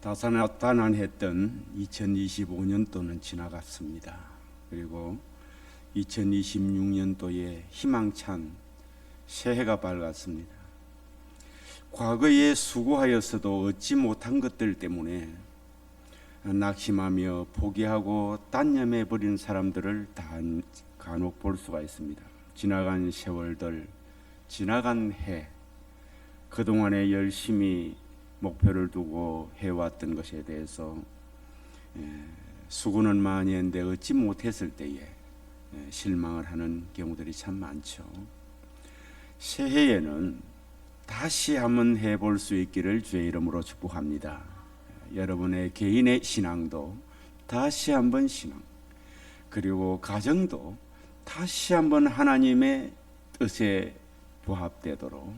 다산다난했던 2025년도는 지나갔습니다. 그리고 2026년도에 희망찬 새해가 밝았습니다. 과거에 수고하였어도 얻지 못한 것들 때문에 낙심하며 포기하고 단념해버린 사람들을 간혹 볼 수가 있습니다. 지나간 세월들, 지나간 해, 그동안에 열심히 목표를 두고 해왔던 것에 대해서 수고는 많이 했는데 얻지 못했을 때에 실망을 하는 경우들이 참 많죠. 새해에는 다시 한번 해볼 수 있기를 주의 이름으로 축복합니다. 여러분의 개인의 신앙도 다시 한번 신앙, 그리고 가정도 다시 한번 하나님의 뜻에 부합되도록,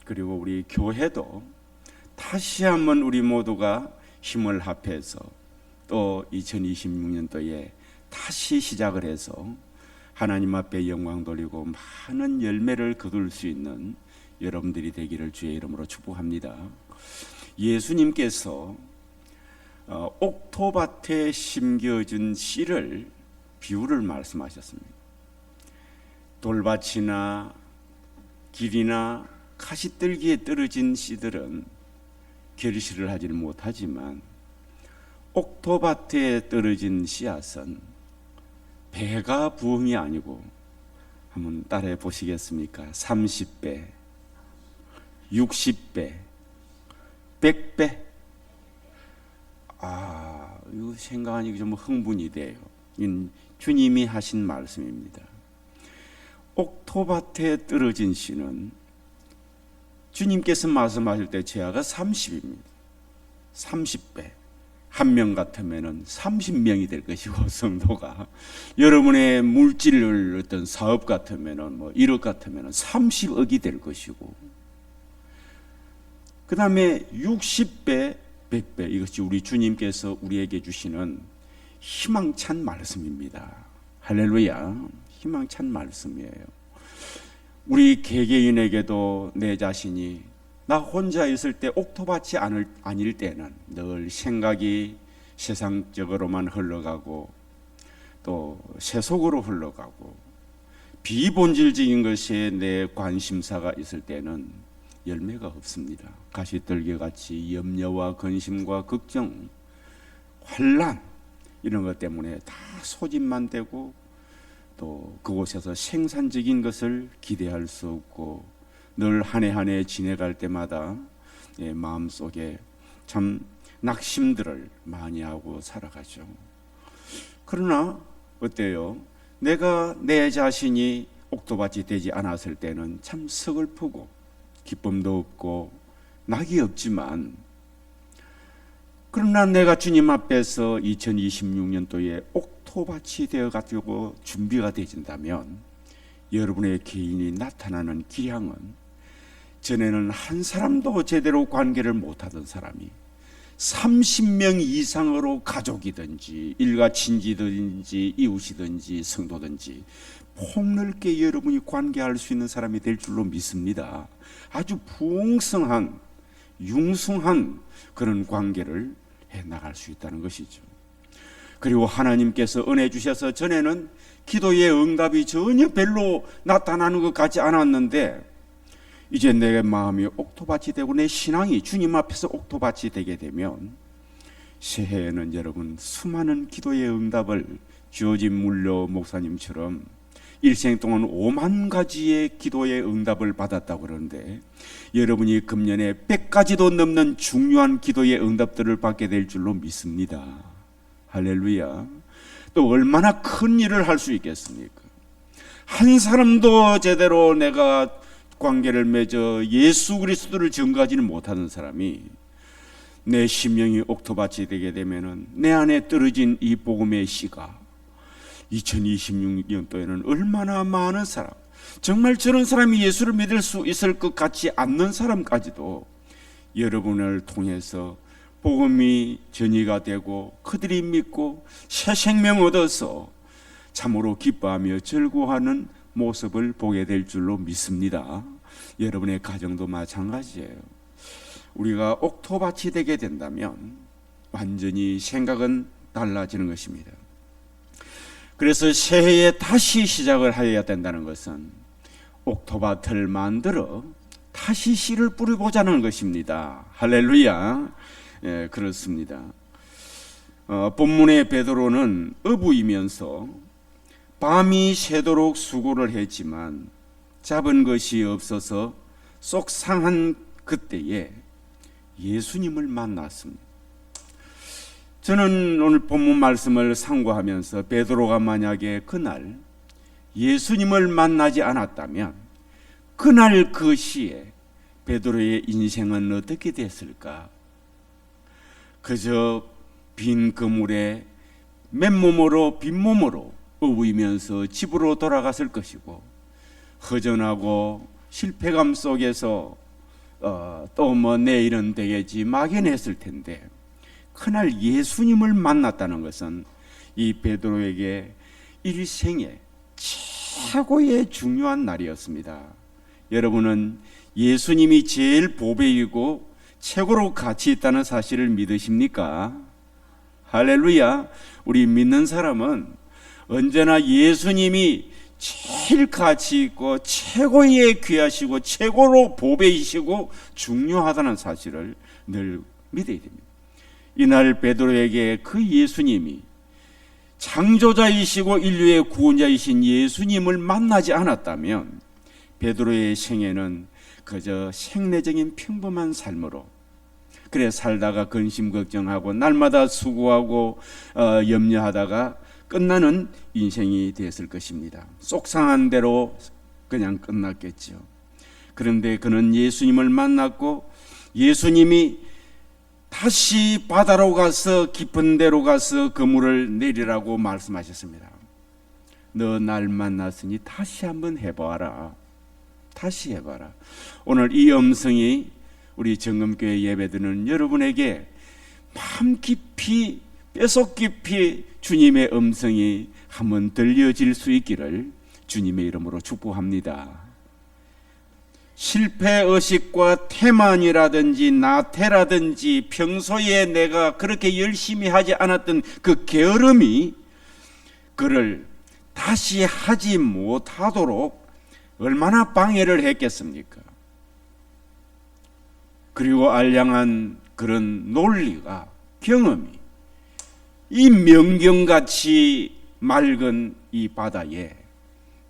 그리고 우리 교회도 다시 한번 우리 모두가 힘을 합해서 또 2026년도에 다시 시작을 해서 하나님 앞에 영광 돌리고 많은 열매를 거둘 수 있는 여러분들이 되기를 주의 이름으로 축복합니다. 예수님께서 옥토밭에 심겨진 씨를 비유를 말씀하셨습니다. 돌밭이나 길이나 가시떨기에 떨어진 씨들은 결실을 하지는 못하지만 옥토밭에 떨어진 씨앗은 배가 부흥이 아니고, 한번 따라해 보시겠습니까? 30배, 60배, 100배. 이거 생각하니까 좀 흥분이 돼요. 이건 주님이 하신 말씀입니다. 옥토밭에 떨어진 씨는 주님께서 말씀하실 때 제아가 30입니다. 30배. 한 명 같으면 30명이 될 것이고, 성도가 여러분의 물질을 어떤 사업 같으면 1억 같으면 30억이 될 것이고, 그 다음에 60배, 100배, 이것이 우리 주님께서 우리에게 주시는 희망찬 말씀입니다. 할렐루야. 희망찬 말씀이에요. 우리 개개인에게도 내 자신이 나 혼자 있을 때 옥토밭이 아닐 때는 늘 생각이 세상적으로만 흘러가고 또 세속으로 흘러가고 비본질적인 것에 내 관심사가 있을 때는 열매가 없습니다. 가시떨기같이 염려와 근심과 걱정, 환난 이런 것 때문에 다 소진만 되고 또 그곳에서 생산적인 것을 기대할 수 없고 늘 한 해 한 해 지내갈 때마다 마음속에 참 낙심들을 많이 하고 살아가죠. 그러나 어때요? 내가 내 자신이 옥토밭이 되지 않았을 때는 참 서글프고 기쁨도 없고 낙이 없지만, 그러나 내가 주님 앞에서 2026년도에 옥토밭이 되어가지고 준비가 되어진다면 여러분의 개인이 나타나는 기량은, 전에는 한 사람도 제대로 관계를 못하던 사람이 30명 이상으로 가족이든지 일가 친지든지 이웃이든지 성도든지 폭넓게 여러분이 관계할 수 있는 사람이 될 줄로 믿습니다. 아주 풍성한 융숭한 그런 관계를 해나갈 수 있다는 것이죠. 그리고 하나님께서 은혜 주셔서 전에는 기도의 응답이 전혀 별로 나타나는 것 같지 않았는데, 이제 내 마음이 옥토밭이 되고 내 신앙이 주님 앞에서 옥토밭이 되게 되면 새해에는 여러분 수많은 기도의 응답을 주어진 물로 목사님처럼 일생 동안 5만 가지의 기도의 응답을 받았다고 그러는데, 여러분이 금년에 100가지도 넘는 중요한 기도의 응답들을 받게 될 줄로 믿습니다. 할렐루야. 또 얼마나 큰 일을 할 수 있겠습니까? 한 사람도 제대로 내가 관계를 맺어 예수 그리스도를 전가하지는 못하는 사람이 내 심령이 옥토밭이 되게 되면은 내 안에 떨어진 이 복음의 씨가 2026년도에는 얼마나 많은 사람, 정말 저런 사람이 예수를 믿을 수 있을 것 같지 않는 사람까지도 여러분을 통해서 복음이 전이가 되고 그들이 믿고 새 생명 얻어서 참으로 기뻐하며 즐거워하는 모습을 보게 될 줄로 믿습니다. 여러분의 가정도 마찬가지예요. 우리가 옥토밭이 되게 된다면 완전히 생각은 달라지는 것입니다. 그래서 새해에 다시 시작을 해야 된다는 것은 옥토밭을 만들어 다시 씨를 뿌려보자는 것입니다. 할렐루야. 예, 그렇습니다. 본문의 베드로는 어부이면서 밤이 새도록 수고를 했지만 잡은 것이 없어서 속상한 그때에 예수님을 만났습니다. 저는 오늘 본문 말씀을 상고하면서 베드로가 만약에 그날 예수님을 만나지 않았다면 그날 그 시에 베드로의 인생은 어떻게 됐을까? 그저 빈 그물에 맨몸으로 빈몸으로 어부이면서 집으로 돌아갔을 것이고 허전하고 실패감 속에서 또 뭐 내일은 되겠지 막연했을 텐데 그날 예수님을 만났다는 것은 이 베드로에게 일생의 최고의 중요한 날이었습니다. 여러분은 예수님이 제일 보배이고 최고로 가치 있다는 사실을 믿으십니까? 할렐루야. 우리 믿는 사람은 언제나 예수님이 제일 가치 있고 최고의 귀하시고 최고로 보배이시고 중요하다는 사실을 늘 믿어야 됩니다. 이날 베드로에게 그 예수님이 창조자이시고 인류의 구원자이신 예수님을 만나지 않았다면 베드로의 생애는 그저 생내적인 평범한 삶으로 그래 살다가 근심 걱정하고 날마다 수고하고 염려하다가 끝나는 인생이 됐을 것입니다. 속상한 대로 그냥 끝났겠죠. 그런데 그는 예수님을 만났고 예수님이 다시 바다로 가서 깊은 데로 가서 그물을 내리라고 말씀하셨습니다. 너 날 만났으니 다시 한번 해봐라. 다시 해봐라. 오늘 이 음성이 우리 정금교회 예배드리는 여러분에게 마음 깊이 뼛속 깊이 주님의 음성이 한번 들려질 수 있기를 주님의 이름으로 축복합니다. 실패의식과 태만이라든지 나태라든지 평소에 내가 그렇게 열심히 하지 않았던 그 게으름이 그를 다시 하지 못하도록 얼마나 방해를 했겠습니까? 그리고 알량한 그런 논리가 경험이 이 명경같이 맑은 이 바다에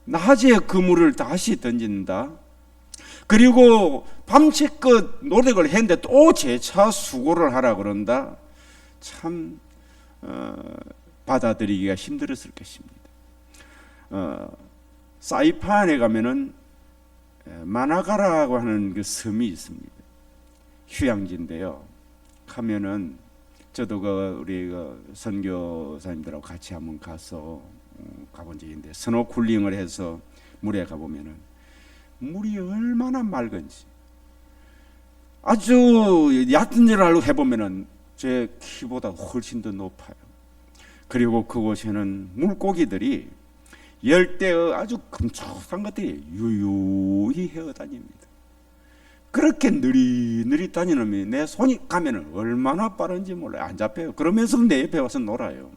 낮에 그물을 다시 던진다. 그리고 밤새껏 노력을 했는데 또 재차 수고를 하라 그런다. 참 받아들이기가 힘들었을 것입니다. 사이판에 가면은 마나가라고 하는 그 섬이 있습니다. 휴양지인데요. 가면은 저도 우리 선교사님들하고 같이 한번 가서 가본 적이 있는데 스노클링을 해서 물에 가보면은 물이 얼마나 맑은지 아주 얕은 일을 해보면은 제 키보다 훨씬 더 높아요. 그리고 그곳에는 물고기들이 열대어 아주 큼직한 것들이 유유히 헤어다닙니다. 그렇게 느릿느릿 다니는 내 손이 가면은 얼마나 빠른지 몰라요. 안 잡혀요. 그러면서 내 옆에 와서 놀아요.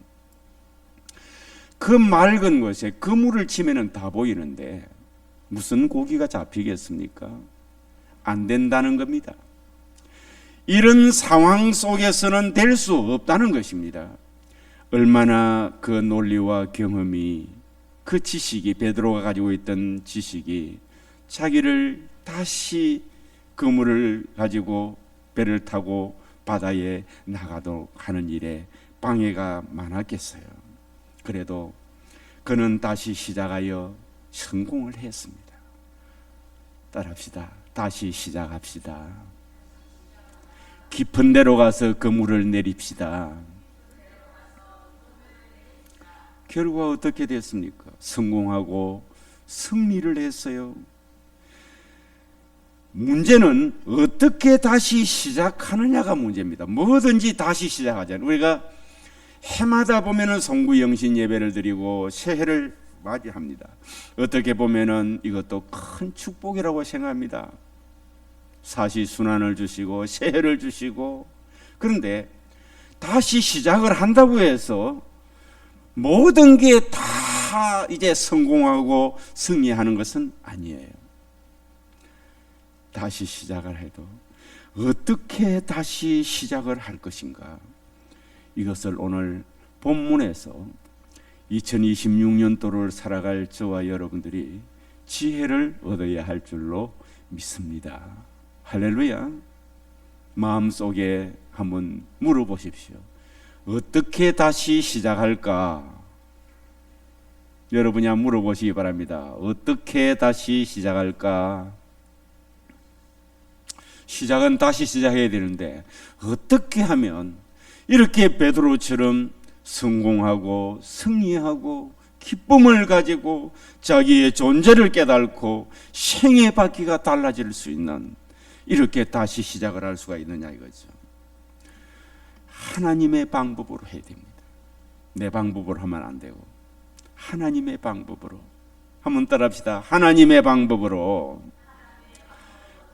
그 맑은 곳에 그물을 치면은 다 보이는데 무슨 고기가 잡히겠습니까? 안 된다는 겁니다. 이런 상황 속에서는 될 수 없다는 것입니다. 얼마나 그 논리와 경험이 그 지식이 베드로가 가지고 있던 지식이 자기를 다시 그물을 가지고 배를 타고 바다에 나가도록 하는 일에 방해가 많았겠어요. 그래도 그는 다시 시작하여 성공을 했습니다. 따라합시다. 다시 시작합시다. 깊은 데로 가서 그물을 내립시다. 결과 어떻게 됐습니까? 성공하고 승리를 했어요. 문제는 어떻게 다시 시작하느냐가 문제입니다. 뭐든지 다시 시작하잖아요. 우리가 해마다 보면은 성구영신 예배를 드리고 새해를 맞이합니다. 어떻게 보면은 이것도 큰 축복이라고 생각합니다. 사시순환을 주시고 새해를 주시고, 그런데 다시 시작을 한다고 해서 모든 게 다 이제 성공하고 승리하는 것은 아니에요. 다시 시작을 해도 어떻게 다시 시작을 할 것인가, 이것을 오늘 본문에서 2026년도를 살아갈 저와 여러분들이 지혜를 얻어야 할 줄로 믿습니다. 할렐루야. 마음속에 한번 물어보십시오. 어떻게 다시 시작할까? 여러분이 한번 물어보시기 바랍니다. 어떻게 다시 시작할까? 시작은 다시 시작해야 되는데 어떻게 하면 이렇게 베드로처럼 성공하고 승리하고 기쁨을 가지고 자기의 존재를 깨닫고 생애 바퀴가 달라질 수 있는, 이렇게 다시 시작을 할 수가 있느냐 이거죠. 하나님의 방법으로 해야 됩니다. 내 방법으로 하면 안 되고 하나님의 방법으로. 한번 따라합시다. 하나님의 방법으로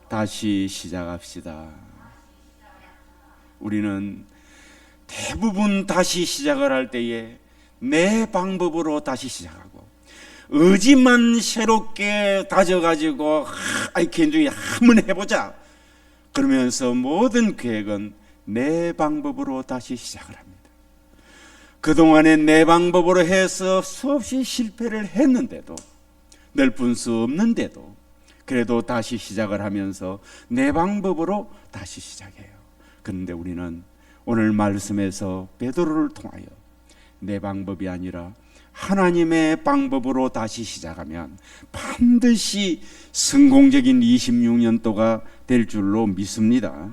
다시 시작합시다. 우리는 대부분 다시 시작을 할 때에 내 방법으로 다시 시작하고 의지만 새롭게 다져가지고 괜히 한번 해보자 그러면서 모든 계획은 내 방법으로 다시 시작을 합니다. 그동안에 내 방법으로 해서 수없이 실패를 했는데도, 넓은 수 없는데도 그래도 다시 시작을 하면서 내 방법으로 다시 시작해요. 그런데 우리는 오늘 말씀에서 베드로를 통하여 내 방법이 아니라 하나님의 방법으로 다시 시작하면 반드시 성공적인 26년도가 될 줄로 믿습니다.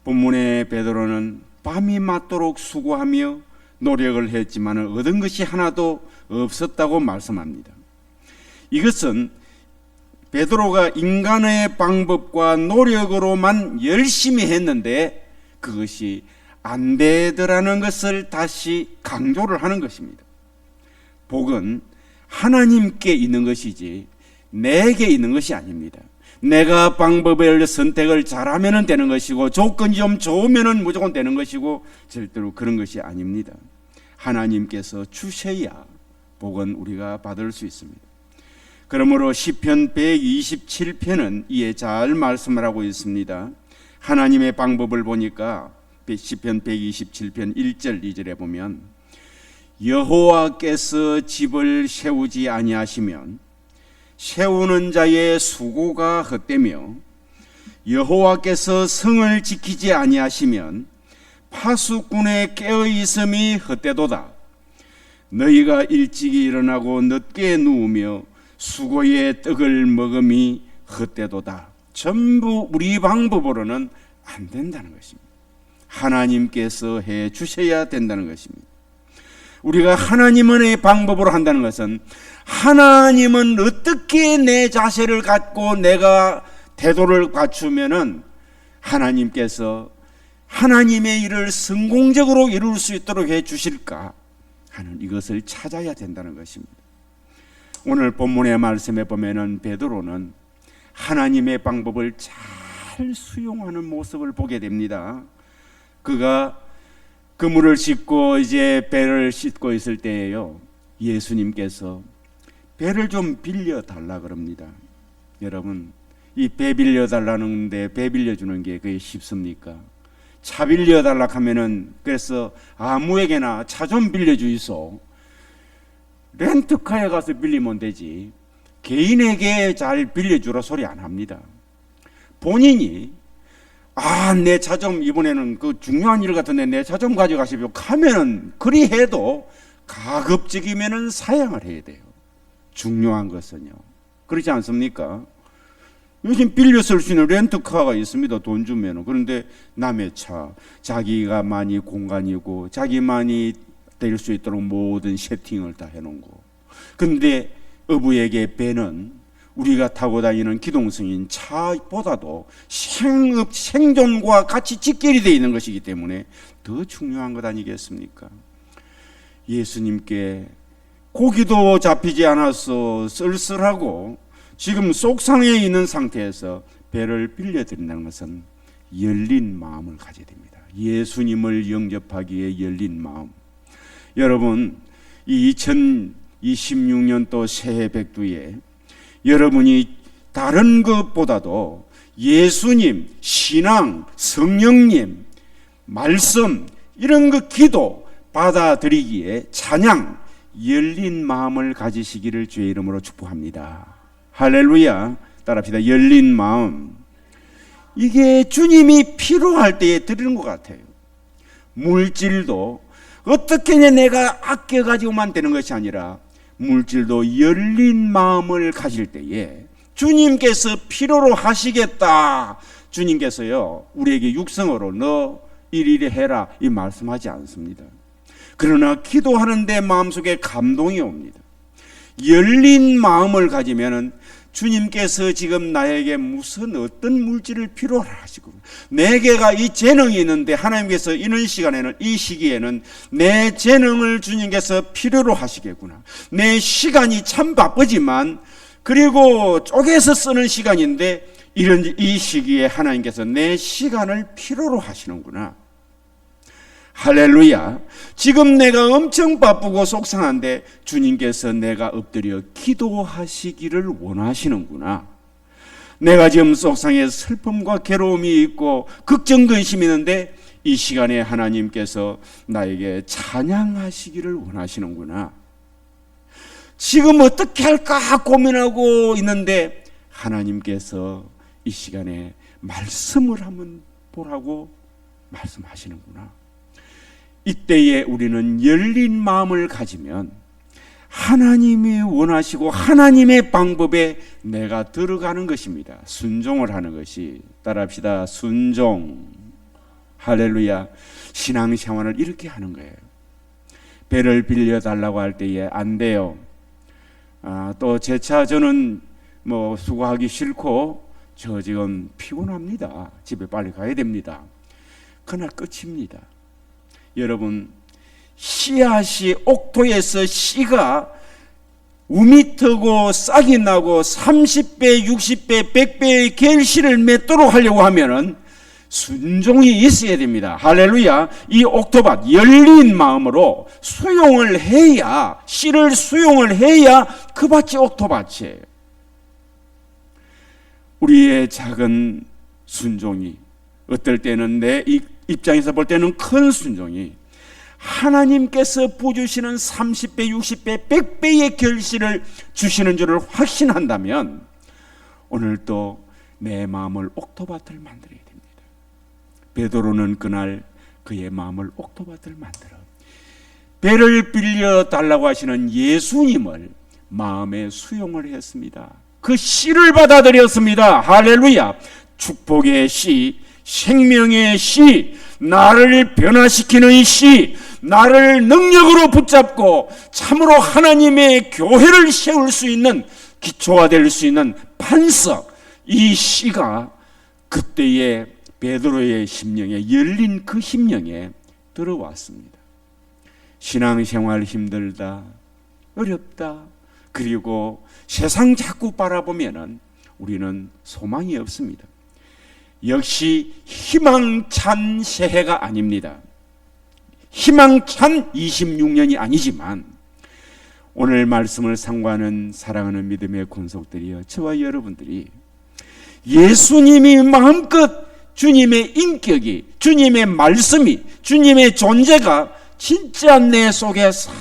본문의 베드로는 밤이 맞도록 수고하며 노력을 했지만 얻은 것이 하나도 없었다고 말씀합니다. 이것은 베드로가 인간의 방법과 노력으로만 열심히 했는데 그것이 안 되더라는 것을 다시 강조를 하는 것입니다. 복은 하나님께 있는 것이지 내게 있는 것이 아닙니다. 내가 방법을 선택을 잘하면 되는 것이고 조건이 좀 좋으면 무조건 되는 것이고 절대로 그런 것이 아닙니다. 하나님께서 주셔야 복은 우리가 받을 수 있습니다. 그러므로 시편 127편은 이에 잘 말씀을 하고 있습니다. 하나님의 방법을 보니까 시편 127편 1절 2절에 보면 여호와께서 집을 세우지 아니하시면 세우는 자의 수고가 헛되며 여호와께서 성을 지키지 아니하시면 파수꾼의 깨어 있음이 헛되도다. 너희가 일찍이 일어나고 늦게 누우며 수고의 떡을 먹음이 헛되도다. 전부 우리 방법으로는 안 된다는 것입니다. 하나님께서 해 주셔야 된다는 것입니다. 우리가 하나님의 방법으로 한다는 것은 하나님은 어떻게 내 자세를 갖고 내가 태도를 갖추면은 하나님께서 하나님의 일을 성공적으로 이룰 수 있도록 해 주실까 하는 이것을 찾아야 된다는 것입니다. 오늘 본문의 말씀에 보면은 베드로는 하나님의 방법을 잘 수용하는 모습을 보게 됩니다. 그가 그물을 싣고 이제 배를 싣고 있을 때에요, 예수님께서 배를 좀 빌려 달라 그럽니다. 여러분, 이 배 빌려 달라는데 배 빌려 주는 게 그게 쉽습니까? 차 빌려 달라 하면은 그래서 아무에게나 차 좀 빌려 주이소. 렌트카에 가서 빌리면 되지. 개인에게 잘 빌려 주라 소리 안 합니다. 본인이 내 차 좀 이번에는 그 중요한 일 같은데 내 차 좀 가져가시오 하면은 그리 해도 가급적이면은 사양을 해야 돼요. 중요한 것은요. 그렇지 않습니까? 요즘 빌려 쓸 수 있는 렌트카가 있습니다. 돈 주면은. 그런데 남의 차, 자기가 많이 공간이고 자기만이 될 수 있도록 모든 세팅을 다 해놓은 거. 근데 어부에게 배는 우리가 타고 다니는 기동성인 차보다도 생존과 같이 직결이 되어 있는 것이기 때문에 더 중요한 것 아니겠습니까? 예수님께 고기도 잡히지 않아서 쓸쓸하고 지금 속상해 있는 상태에서 배를 빌려드린다는 것은 열린 마음을 가져야 됩니다. 예수님을 영접하기에 열린 마음. 여러분, 이 2026년도 새해 백두에 여러분이 다른 것보다도 예수님, 신앙, 성령님, 말씀 이런 거 기도 받아들이기에 찬양, 열린 마음을 가지시기를 주의 이름으로 축복합니다. 할렐루야. 따라합시다. 열린 마음. 이게 주님이 필요할 때에 드리는 것 같아요. 물질도 어떻게 내가 아껴가지고만 되는 것이 아니라 물질도 열린 마음을 가질 때에 주님께서 필요로 하시겠다. 주님께서요 우리에게 육성으로 너 이리이리 해라 이 말씀하지 않습니다. 그러나 기도하는데 마음속에 감동이 옵니다. 열린 마음을 가지면은 주님께서 지금 나에게 무슨 어떤 물질을 필요로 하시고 내게가 이 재능이 있는데 하나님께서 이런 시간에는 이 시기에는 내 재능을 주님께서 필요로 하시겠구나. 내 시간이 참 바쁘지만 그리고 쪼개서 쓰는 시간인데 이런 이 시기에 하나님께서 내 시간을 필요로 하시는구나. 할렐루야. 지금 내가 엄청 바쁘고 속상한데 주님께서 내가 엎드려 기도하시기를 원하시는구나. 내가 지금 속상해 슬픔과 괴로움이 있고 걱정 근심이 있는데 이 시간에 하나님께서 나에게 찬양하시기를 원하시는구나. 지금 어떻게 할까 고민하고 있는데 하나님께서 이 시간에 말씀을 한번 보라고 말씀하시는구나. 이때에 우리는 열린 마음을 가지면 하나님이 원하시고 하나님의 방법에 내가 들어가는 것입니다. 순종을 하는 것이. 따라합시다. 순종. 할렐루야. 신앙생활을 이렇게 하는 거예요. 배를 빌려달라고 할 때에 안 돼요. 또 제 차 저는 수고하기 싫고 저 지금 피곤합니다. 집에 빨리 가야 됩니다. 그날 끝입니다. 여러분, 씨앗이 옥토에서 씨가 우미 트고 싹이 나고 30배, 60배, 100배의 결실을 맺도록 하려고 하면은 순종이 있어야 됩니다. 할렐루야. 이 옥토밭 열린 마음으로 수용을 해야, 씨를 수용을 해야 그 밭이 옥토밭이에요. 우리의 작은 순종이 어떨 때는 내 입장에서 볼 때는 큰 순종이 하나님께서 부어주시는 30배, 60배, 100배의 결실을 주시는 줄을 확신한다면 오늘도 내 마음을 옥토밭을 만들어야 됩니다. 베드로는 그날 그의 마음을 옥토밭을 만들어 배를 빌려달라고 하시는 예수님을 마음에 수용을 했습니다. 그 씨를 받아들였습니다. 할렐루야. 축복의 씨, 생명의 씨, 나를 변화시키는 씨, 나를 능력으로 붙잡고 참으로 하나님의 교회를 세울 수 있는 기초가 될 수 있는 반석, 이 씨가 그때의 베드로의 심령에 열린 그 심령에 들어왔습니다. 신앙생활 힘들다, 어렵다, 그리고 세상 자꾸 바라보면은 우리는 소망이 없습니다. 역시 희망찬 새해가 아닙니다. 희망찬 26년이 아니지만 오늘 말씀을 상고하는 사랑하는 믿음의 권속들이여, 저와 여러분들이 예수님이 마음껏 주님의 인격이, 주님의 말씀이, 주님의 존재가 진짜 내 속에 싹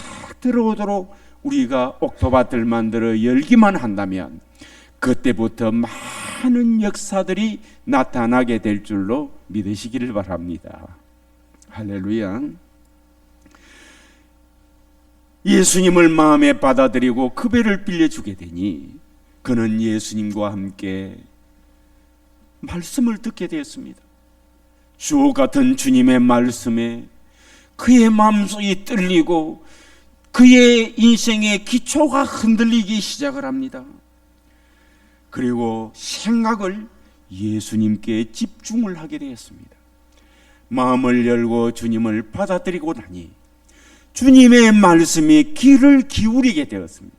들어오도록 우리가 옥토밭을 만들어 열기만 한다면 그때부터 많은 역사들이 나타나게 될 줄로 믿으시기를 바랍니다. 할렐루야. 예수님을 마음에 받아들이고 그 배를 빌려주게 되니 그는 예수님과 함께 말씀을 듣게 되었습니다. 주옥 같은 주님의 말씀에 그의 마음속이 떨리고 그의 인생의 기초가 흔들리기 시작을 합니다. 그리고 생각을 예수님께 집중을 하게 되었습니다. 마음을 열고 주님을 받아들이고 나니 주님의 말씀이 귀를 기울이게 되었습니다.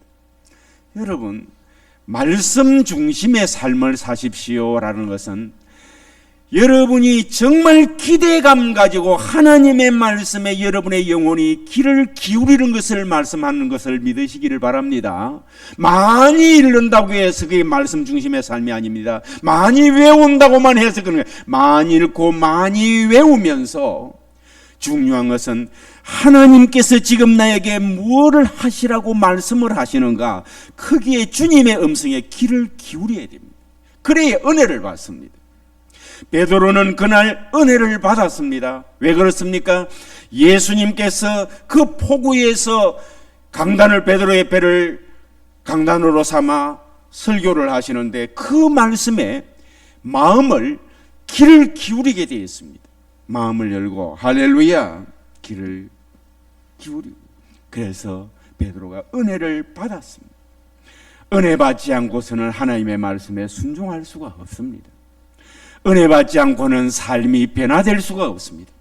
여러분, 말씀 중심의 삶을 사십시오라는 것은 여러분이 정말 기대감 가지고 하나님의 말씀에 여러분의 영혼이 귀를 기울이는 것을 말씀하는 것을 믿으시기를 바랍니다. 많이 읽는다고 해서 그게 말씀 중심의 삶이 아닙니다. 많이 외운다고만 해서 그런 거예요. 많이 읽고 많이 외우면서 중요한 것은 하나님께서 지금 나에게 무엇을 하시라고 말씀을 하시는가, 거기에 주님의 음성에 귀를 기울여야 됩니다. 그래야 은혜를 받습니다. 베드로는 그날 은혜를 받았습니다. 왜 그렇습니까? 예수님께서 그 포구에서 베드로의 배를 강단으로 삼아 설교를 하시는데 그 말씀에 귀를 기울이게 되어 있습니다. 마음을 열고 할렐루야, 귀를 기울이고, 그래서 베드로가 은혜를 받았습니다. 은혜 받지 않고서는 하나님의 말씀에 순종할 수가 없습니다. 은혜 받지 않고는 삶이 변화될 수가 없습니다.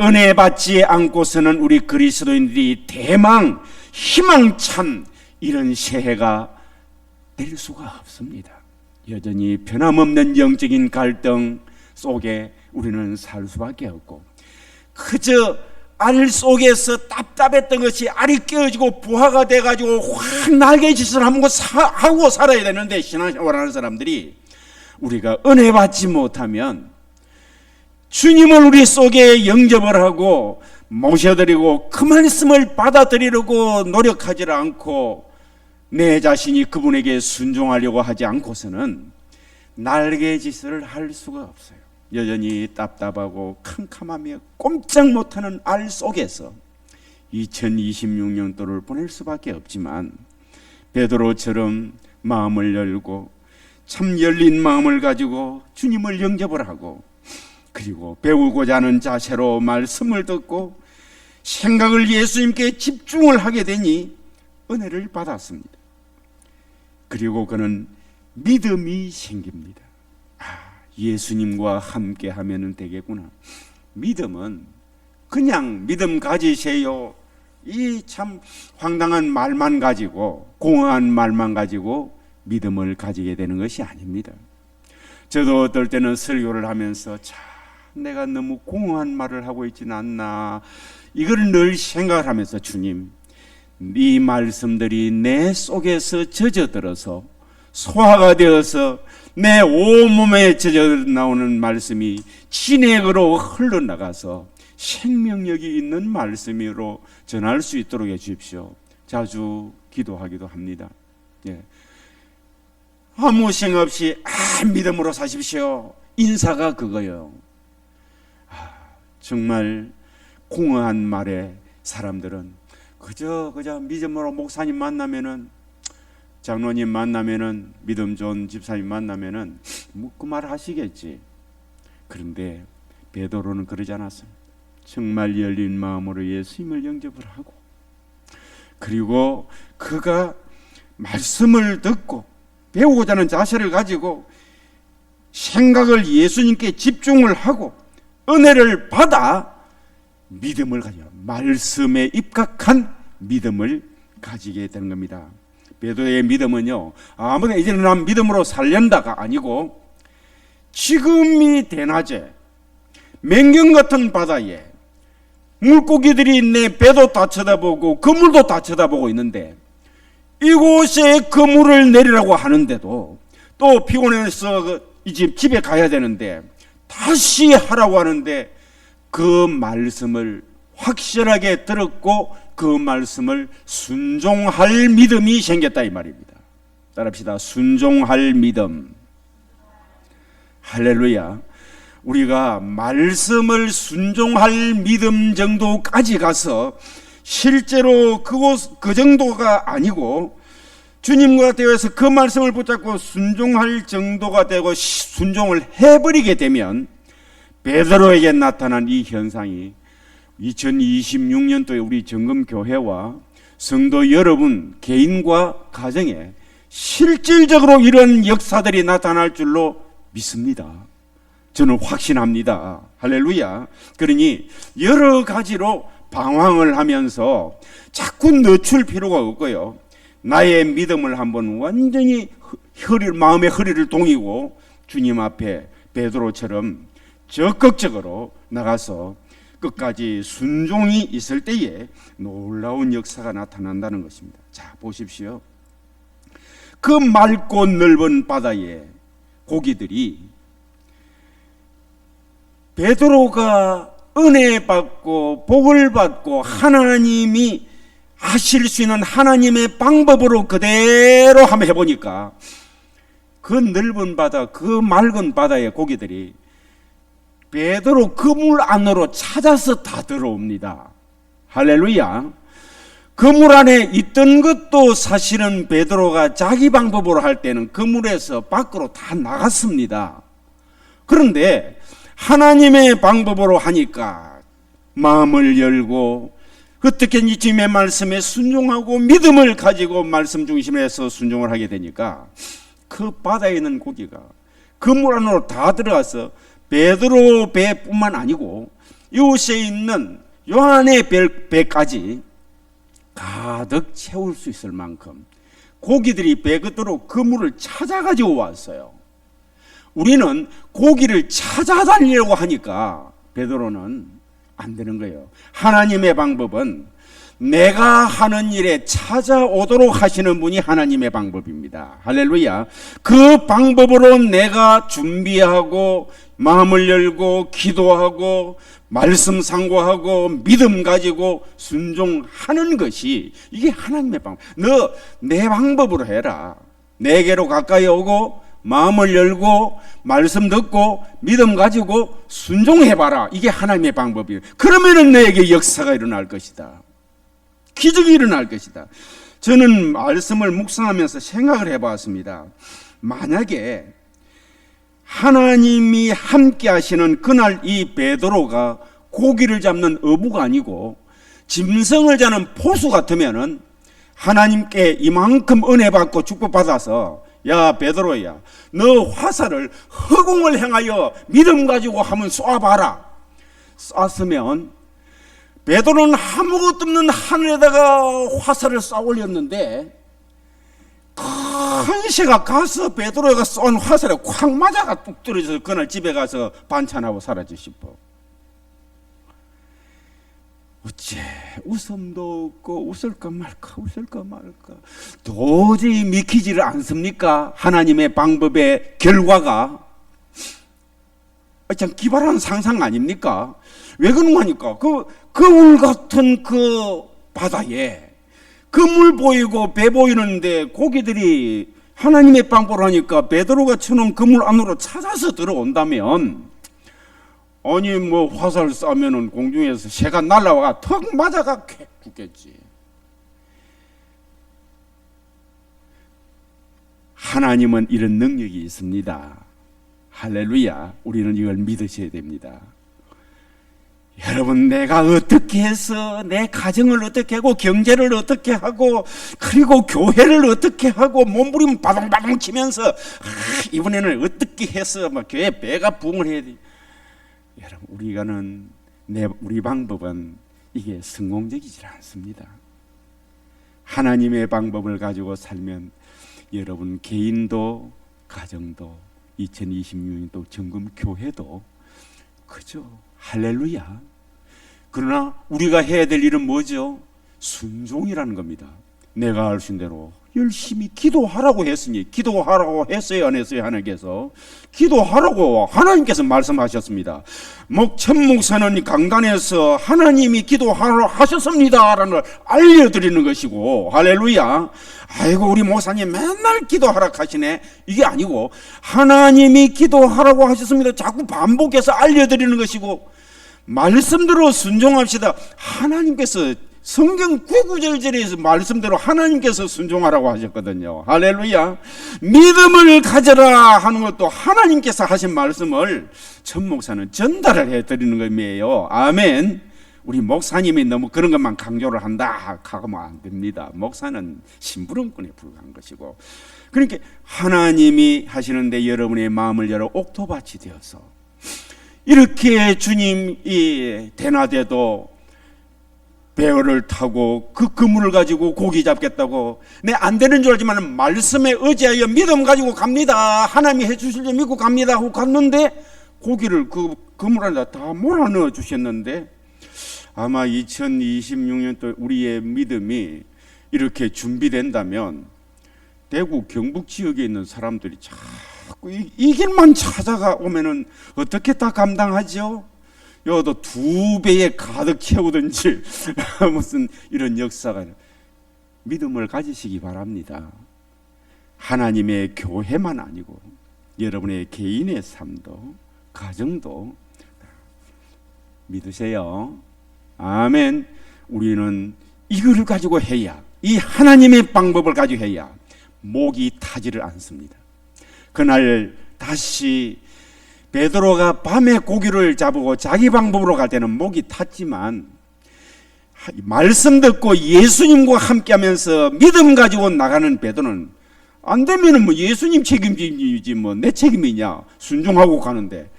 은혜 받지 않고서는 우리 그리스도인들이 대망 희망찬 이런 새해가 될 수가 없습니다. 여전히 변함없는 영적인 갈등 속에 우리는 살 수밖에 없고, 그저 알 속에서 답답했던 것이 알이 깨어지고 부화가 돼가지고 확 날개짓을 하고 살아야 되는데, 신앙생활하는 사람들이 우리가 은혜 받지 못하면 주님을 우리 속에 영접을 하고 모셔드리고 그 말씀을 받아들이려고 노력하지 않고 내 자신이 그분에게 순종하려고 하지 않고서는 날개짓을 할 수가 없어요. 여전히 답답하고 캄캄하며 꼼짝 못하는 알 속에서 2026년도를 보낼 수밖에 없지만, 베드로처럼 마음을 열고 참 열린 마음을 가지고 주님을 영접을 하고, 그리고 배우고자 하는 자세로 말씀을 듣고 생각을 예수님께 집중을 하게 되니 은혜를 받았습니다. 그리고 그는 믿음이 생깁니다. 예수님과 함께 하면 되겠구나. 믿음은 그냥 믿음 가지세요, 이 참 황당한 말만 가지고, 공허한 말만 가지고 믿음을 가지게 되는 것이 아닙니다. 저도 어떨 때는 설교를 하면서 참 내가 너무 공허한 말을 하고 있지는 않나, 이걸 늘 생각을 하면서, 주님, 이 말씀들이 내 속에서 젖어들어서 소화가 되어서 내 온몸에 젖어 나오는 말씀이 진액으로 흘러나가서 생명력이 있는 말씀으로 전할 수 있도록 해주십시오. 자주 기도하기도 합니다. 예. 아무 생각 없이 믿음으로 사십시오, 인사가 그거예요. 정말 공허한 말에 사람들은 그저 믿음으로 목사님 만나면은, 장로님 만나면은, 믿음 좋은 집사님 만나면은 뭐 그 말 하시겠지. 그런데 베드로는 그러지 않았어요. 정말 열린 마음으로 예수님을 영접을 하고, 그리고 그가 말씀을 듣고 배우고자 하는 자세를 가지고 생각을 예수님께 집중을 하고 은혜를 받아 믿음을 가져, 말씀에 입각한 믿음을 가지게 되는 겁니다. 베드로의 믿음은요, 아무나 이제는 난 믿음으로 살련다가 아니고, 지금이 대낮에 맹경 같은 바다에 물고기들이 내 배도 다 쳐다보고 그물도 다 쳐다보고 있는데, 이곳에 그물을 내리라고 하는데도, 또 피곤해서 이제 집에 가야 되는데 다시 하라고 하는데, 그 말씀을 확실하게 들었고 그 말씀을 순종할 믿음이 생겼다 이 말입니다. 따라합시다. 순종할 믿음. 할렐루야. 우리가 말씀을 순종할 믿음 정도까지 가서 실제로 그 정도가 아니고 주님과 대화해서 그 말씀을 붙잡고 순종할 정도가 되고 순종을 해버리게 되면, 베드로에게 나타난 이 현상이 2026년도에 우리 정금교회와 성도 여러분 개인과 가정에 실질적으로 이런 역사들이 나타날 줄로 믿습니다. 저는 확신합니다. 할렐루야. 그러니 여러 가지로 방황을 하면서 자꾸 늦출 필요가 없고요, 나의 믿음을 한번 완전히 마음의 허리를 동이고 주님 앞에 베드로처럼 적극적으로 나가서 끝까지 순종이 있을 때에 놀라운 역사가 나타난다는 것입니다. 자, 보십시오. 그 맑고 넓은 바다에 고기들이 베드로가 은혜 받고 복을 받고 하나님이 하실 수 있는 하나님의 방법으로 그대로 한번 해보니까 그 넓은 바다, 그 맑은 바다의 고기들이 베드로 그물 안으로 찾아서 다 들어옵니다. 할렐루야. 그물 안에 있던 것도 사실은 베드로가 자기 방법으로 할 때는 그물에서 밖으로 다 나갔습니다. 그런데 하나님의 방법으로 하니까 마음을 열고 어떻게 주님의 말씀에 순종하고 믿음을 가지고 말씀 중심에서 순종을 하게 되니까 그 바다에 있는 고기가 그물 안으로 다 들어가서 베드로 배뿐만 아니고 이웃에 있는 요한의 배까지 가득 채울 수 있을 만큼 고기들이 배그도록 그물을 찾아가지고 왔어요. 우리는 고기를 찾아다니려고 하니까 베드로는 안 되는 거예요. 하나님의 방법은 내가 하는 일에 찾아오도록 하시는 분이 하나님의 방법입니다. 할렐루야. 그 방법으로 내가 준비하고 마음을 열고 기도하고 말씀 상고하고 믿음 가지고 순종하는 것이 이게 하나님의 방법. 너 내 방법으로 해라. 내게로 가까이 오고 마음을 열고 말씀 듣고 믿음 가지고 순종해봐라. 이게 하나님의 방법이에요. 그러면은 너에게 역사가 일어날 것이다. 기적이 일어날 것이다. 저는 말씀을 묵상하면서 생각을 해봤습니다. 만약에 하나님이 함께 하시는 그날 이 베드로가 고기를 잡는 어부가 아니고 짐승을 자는 포수 같으면은 하나님께 이만큼 은혜 받고 축복 받아서 야 베드로야 너 화살을 허공을 향하여 믿음 가지고 한번 쏴봐라. 쐈으면 베드로는 아무것도 없는 하늘에다가 화살을 쏴 올렸는데 큰 새가 가서 베드로가 쏜 화살에 콱 맞아가 뚝 떨어져서 그날 집에 가서 반찬하고 사라져 싶어. 어째 웃음도 없고 웃을까 말까 도저히 믿기지를 않습니까? 하나님의 방법의 결과가 참 기발한 상상 아닙니까? 왜 그런가 하니까 거울 같은 그 바다에 그물 보이고 배 보이는데 고기들이 하나님의 방법을 하니까 베드로가 쳐놓은 그물 안으로 찾아서 들어온다면 아니 뭐 화살 쏴면은 공중에서 새가 날라와가 턱 맞아가 죽겠지. 하나님은 이런 능력이 있습니다. 할렐루야. 우리는 이걸 믿으셔야 됩니다. 여러분 내가 어떻게 해서 내 가정을 어떻게 하고 경제를 어떻게 하고 그리고 교회를 어떻게 하고 몸부림 바둥바둥 치면서 이번에는 어떻게 해서 막 교회 배가 부흥을 해야 돼. 여러분 우리 방법은 이게 성공적이지 않습니다. 하나님의 방법을 가지고 살면 여러분 개인도 가정도 2026년도 정금 교회도 그죠. 할렐루야. 그러나 우리가 해야 될 일은 뭐죠? 순종이라는 겁니다. 내가 할 수 있는 대로 열심히 기도하라고 했으니 기도하라고 했어요 안 했어요? 하나님께서 기도하라고 하나님께서 말씀하셨습니다. 천 목사는 강단에서 하나님이 기도하라고 하셨습니다 라는 걸 알려드리는 것이고 할렐루야. 아이고 우리 목사님 맨날 기도하라 하시네. 이게 아니고 하나님이 기도하라고 하셨습니다 자꾸 반복해서 알려드리는 것이고 말씀대로 순종합시다. 하나님께서 성경 구구절절에서 말씀대로 하나님께서 순종하라고 하셨거든요. 할렐루야. 믿음을 가져라 하는 것도 하나님께서 하신 말씀을 전 목사는 전달을 해드리는 것이에요. 아멘. 우리 목사님이 너무 그런 것만 강조를 한다 하면 안 됩니다. 목사는 심부름꾼에 불과한 것이고 그러니까 하나님이 하시는데 여러분의 마음을 열어 옥토밭이 되어서 이렇게 주님이 대낮에도 배어를 타고 그 그물을 가지고 고기 잡겠다고, 내 안 되는 줄 알지만 말씀에 의지하여 믿음 가지고 갑니다. 하나님이 해주실 줄 믿고 갑니다 하고 갔는데 고기를 그 그물 안에다 다 몰아넣어 주셨는데, 아마 2026년도 우리의 믿음이 이렇게 준비된다면 대구 경북 지역에 있는 사람들이 자꾸 이 길만 찾아가 오면은 어떻게 다 감당하죠? 여도 2배에 가득 채우든지 무슨 이런 역사가, 믿음을 가지시기 바랍니다. 하나님의 교회만 아니고 여러분의 개인의 삶도 가정도 믿으세요. 아멘. 우리는 이걸 가지고 해야, 이 하나님의 방법을 가지고 해야 목이 타지를 않습니다. 그날 다시 베드로가 밤에 고기를 잡고 자기 방법으로 갈 때는 목이 탔지만, 말씀 듣고 예수님과 함께하면서 믿음 가지고 나가는 베드로는 안 되면은 뭐 예수님 책임이지 뭐 내 책임이냐, 순종하고 가는데,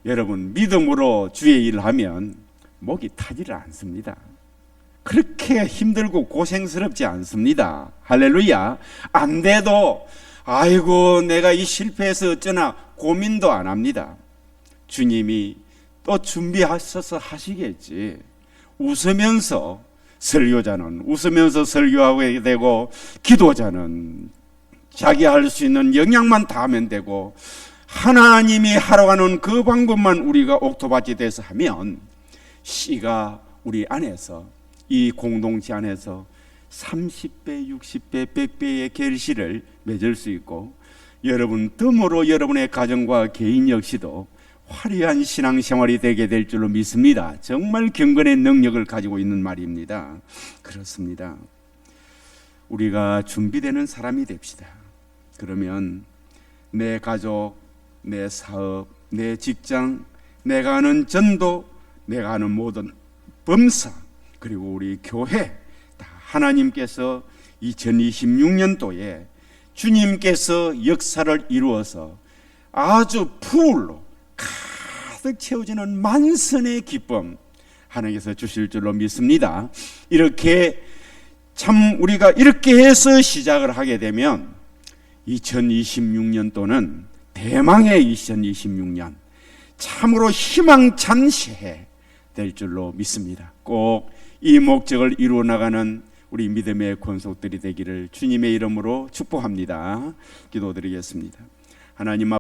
여러분 믿음으로 주의 일을 하면 목이 타지를 않습니다. 그렇게 힘들고 고생스럽지 않습니다. 할렐루야. 안 돼도 아이고 내가 이 실패해서 어쩌나 고민도 안 합니다. 주님이 또 준비하셔서 하시겠지. 웃으면서 설교자는 웃으면서 설교하게 되고, 기도자는 자기 할 수 있는 영향만 다 하면 되고, 하나님이 하러 가는 그 방법만 우리가 옥토밭이 돼서 하면 씨가 우리 안에서, 이 공동체 안에서 30배, 60배, 100배의 결실을 맺을 수 있고, 여러분 덤으로 여러분의 가정과 개인 역시도 화려한 신앙생활이 되게 될 줄로 믿습니다. 정말 경건의 능력을 가지고 있는 말입니다. 그렇습니다. 우리가 준비되는 사람이 됩시다. 그러면 내 가족, 내 사업, 내 직장, 내가 하는 전도, 내가 하는 모든 범사, 그리고 우리 교회 다 하나님께서 2026년도에 주님께서 역사를 이루어서 아주 풀로 가득 채워지는 만선의 기쁨 하나님께서 주실 줄로 믿습니다. 이렇게 참 우리가 이렇게 해서 시작을 하게 되면 2026년도는 대망의 2026년, 참으로 희망찬 새해 될 줄로 믿습니다. 꼭 이 목적을 이루어 나가는 우리 믿음의 권속들이 되기를 주님의 이름으로 축복합니다. 기도드리겠습니다. 하나님